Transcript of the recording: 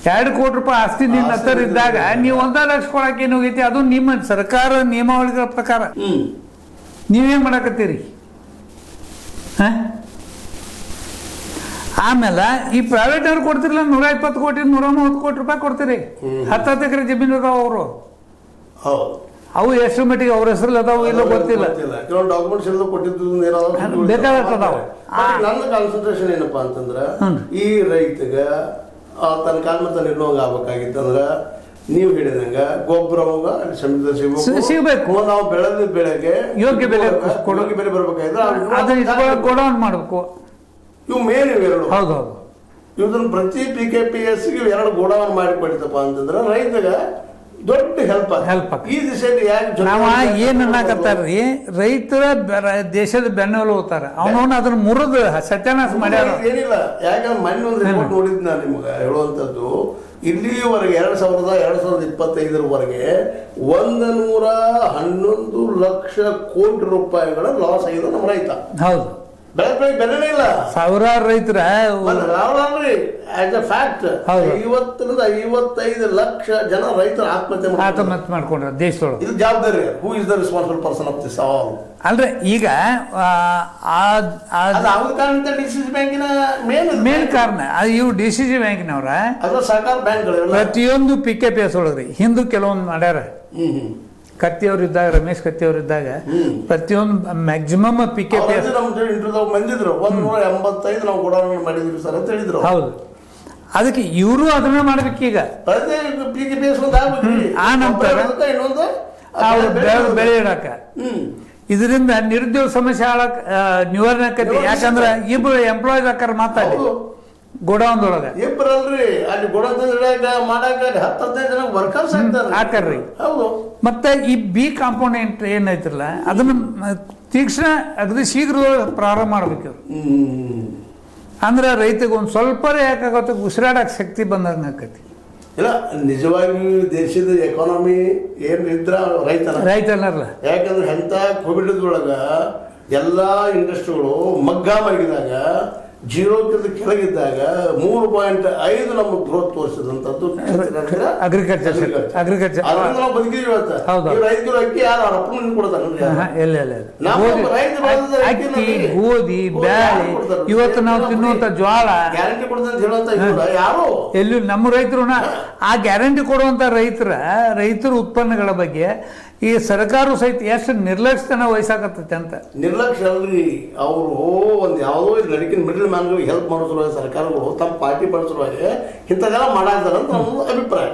2 ಕೋಟಿ ರೂಪಾಯಿ ಆಸ್ತಿ ನಿನ್ನ ಹತ್ತಿರ ಇದ್ದಾಗ ನೀವು 1 ಲಕ್ಷ ಕೊಡಕ್ಕೆ ಏನು ಹೋಗೈತಿ? ಅದು ನಿಮ್ಮ ಸರ್ಕಾರ ನಿಯಮಾವಳಿಗಳ ಪ್ರಕಾರ ನೀವೇನ್ ಮಾಡಕತ್ತೀರಿ? ಆಮೇಲೆ ಈ ಪ್ರೈವೇಟ್ ಅವ್ರು ಕೊಡ್ತಿರ್ಲಿಲ್ಲ 120 ಕೋಟಿ 130 ಕೋಟಿ ರೂಪಾಯಿ ಕೊಡ್ತೀರಿ. 10 ಎಕರೆ ಜಮೀನು ಅದಾವ ಅವರು. ಅವು ಎಷ್ಟು ಮಟ್ಟಿಗೆ ಅವ್ರ ಹೆಸರು ಅದಾವ ಇಲ್ಲ ಗೊತ್ತಿಲ್ಲ. ಬೇಕಾಗ್ತದಾವ. ನನ್ನ ಕಾನ್ಸಂಟ್ರೇಷನ್ ಏನಪ್ಪಾ ಅಂತಂದ್ರ ಈ ರೈತಗ ತನ್ನ ಕಾಲ ಮೇಲೆ ಇರುವಂಗ ಆಗ್ಬೇಕಾಗಿತ್ತಂದ್ರ ನೀವು ಹೇಳಿದಂಗ ಗೊಬ್ಬರ ಸಿಗಬೇಕು. ನಾವು ಬೆಳೆದ ಬೆಳೆಗೆ ಯೋಗ್ಯ ಬೆಲೆ ಬರ್ಬೇಕಾಗಿದ್ರೆ ಗೋಡೌನ್ ಮಾಡಬೇಕು. ಇವು ಮೇನ್ ಇವೆರಡು. ಹೌದೌದು. ಇವ್ರನ್ನ ಪ್ರತಿ PKPS ಗೆ 2 ಗೋಡೌನ್ ಮಾಡಿ ಕೊಡಿತಪ್ಪ ಅಂತಂದ್ರೆ ರೈತಗ ದೊಡ್ಡ ಹೆಲ್ಪ್ ಈ ದಿಶೆಯಲ್ಲಿ ನಾವ ಏನ್ ಅನ್ನಕತ್ತಾರ್ರಿ, ರೈತರ ದೇಶದ ಬೆನ್ನೆಲು ಹೋಗ್ತಾರ. ಅವನವನ್ನ ಅದನ್ನ ಮುರಿದು ಸತ್ಯಾನಾಶ ಮಾಡ್ಯಾರ. ಏನಿಲ್ಲ, ಯಾಕಂದ್ರೆ ಮೊನ್ನೆ ಒಂದು ರಿಪೋರ್ಟ್ ನೋಡಿದ್ ನಾನು ನಿಮ್ಗೆ ಹೇಳುವಂತದ್ದು. ಇಲ್ಲಿವರೆಗೆ 2025 111 ಲಕ್ಷ ಕೋಟಿ ರೂಪಾಯಿಗಳ ಲಾಸ್ ಆಗಿದೆ ನಮ್ಮ ರೈತ. ಹೌದು, ಬೆಲೆನೇ ಇಲ್ಲ. ಸಾವಿರಾರು ರೈತರ ಫ್ಯಾಕ್ಟ್ 50-55 ಲಕ್ಷ ಜನ ರೈತರು ಆತ್ಮಹತ್ಯೆ ಮಾಡ್ಕೊಂಡ್ರ ದೇಶದೊಳಗೆ. ಇದು ಜವಾಬ್ದಾರಿ. Who is the responsible person of this all? ಅಲ್ರಿ, ಈಗ DCC ಬ್ಯಾಂಕಿನ ಮೇನ್ ಕಾರಣ ಇವು DCC ಬ್ಯಾಂಕಿನವ್ರ ಸಹಕಾರ ಬ್ಯಾಂಕ್ಗಳು ಪ್ರತಿಯೊಂದು PKPS ಒಳಗ್ರಿ ಹಿಂದೂ ಕೆಲವೊಂದು ಮಾಡ್ಯಾರ. ಕತ್ತಿಯವ್ರು ಇದ್ದಾಗ, ರಮೇಶ್ ಕತ್ತಿಯವ್ರು ಇದ್ದಾಗ ಪ್ರತಿಯೊಂದು ಮ್ಯಾಕ್ಸಿಮಮ್ PKPS ಬಂದಿದ್ರು. 185 ನಾವು ಗೋಡೌನ್ ಮಾಡಿದ್ವಿ ಸರ್ ಅಂತ ಹೇಳಿದ್ರು. ಹೌದು, ಅದಕ್ಕೆ ಇವರು ಅದನ್ನ ಮಾಡ್ಬೇಕೀಗ. ಆ ನಂತರ ಬೆಳೆ ಇಡಕ ಇದರಿಂದ ನಿರುದ್ಯೋಗ ಸಮಸ್ಯೆ ನಿವಾರಣೆ ಆಕತಿ. ಯಾಕಂದ್ರೆ 2 ಎಂಪ್ಲಾಯೀಸ್ ಹಾಕಾರ ಮಾತಾಡಿ ಗೋಡೌನ್ದೊಳಗ. ಇಬ್ಬರಲ್ರಿ, ಅಲ್ಲಿ ಗೋಡೌನ್ ಮಾಡಾಕ 10-15 ಜನ ವರ್ಕರ್ಸ್ ಹಾಕರ್ರಿ. ಹೌದು. ಮತ್ತೆ ಈ B ಕಾಂಪೋನೆಂಟ್ ಏನೈತ್ರಲ್ಲ ಅದನ್ನ ತೀಕ್ಷ್ಣ ಅಗದಿ ಶೀಘ್ರ ಪ್ರಾರಂಭ ಮಾಡ್ಬೇಕು. ಅಂದ್ರೆ ರೈತಗೆ ಒಂದು ಸ್ವಲ್ಪ ಯಾಕಾಗತ್ತೆ, ಉಸಿರಾಡಕ್ಕೆ ಶಕ್ತಿ ಬಂದಂಗೆ ಆಕತಿ. ಇಲ್ಲ, ನಿಜವಾಗಿ ದೇಶದ ಎಕಾನಮಿ ಏನ್ ಇದ್ರ ರೈತನಲ್ಲ. ಯಾಕಂದ್ರೆ ಎಂತ ಕೋವಿಡ್ ಎಲ್ಲಾ ಇಂಡಸ್ಟ್ರಿಗಳು ಮಗ್ಗ ಮಲಗಿದಾಗ 0 ಕೆಳಗಿದ್ದಾಗ 3.5 ನಮ್ಮ ಗ್ರೋತ್ ತೋರಿಸಿದಂತದ್ದು ಅಗ್ರಿಕಲ್ಚರ್. ನಾವು ಬದುಕಿದೀವಿ ಇವತ್ತು. ರೈತರು ಅಕ್ಕಿ ಯಾರು ಅಪ್ಪನ ಕೊಡ್ತಾರೆ? ಅಕ್ಕಿ, ಗೋಧಿ, ಬ್ಯಾಳೆ, ಇವತ್ತು ನಾವು ತಿನ್ನುವಂತ ಜ್ವಾಳ ಗ್ಯಾರಂಟಿ ಕೊಡ್ತಾರೆ ಹೇಳುವಂತ ಯಾರು ಎಲ್ಲೂ ನಮ್ಮ ರೈತರು ಆ ಗ್ಯಾರಂಟಿ ಕೊಡುವಂತ ರೈತರ ಉತ್ಪನ್ನಗಳ ಬಗ್ಗೆ ಈ ಸರ್ಕಾರ ಸಹಿತ ಎಷ್ಟು ನಿರ್ಲಕ್ಷ್ಯತನ ವಹಿಸಾಕತ್ತೈತೆ ಅಂತ. ನಿರ್ಲಕ್ಷ್ಯ ಅಲ್ರಿ, ಅವರು ಒಂದು ಯಾವುದೋ ನಡಿಕಿನ ಮಿಡಲ್ ಮ್ಯಾನ್ಗಳಿಗೆ ಹೆಲ್ಪ್ ಮಾಡೋ ಸಲುವಾಗಿ ಸರ್ಕಾರಗಳು ತಮ್ಮ ಪಾರ್ಟಿ ಪಡಿಸೋ ಸಲುವಾಗಿ ಇಂಥದ್ದೆಲ್ಲ ಮಾಡಾಕ್ತಾರ ಅಂತ ನಮ್ಮ ಅಭಿಪ್ರಾಯ.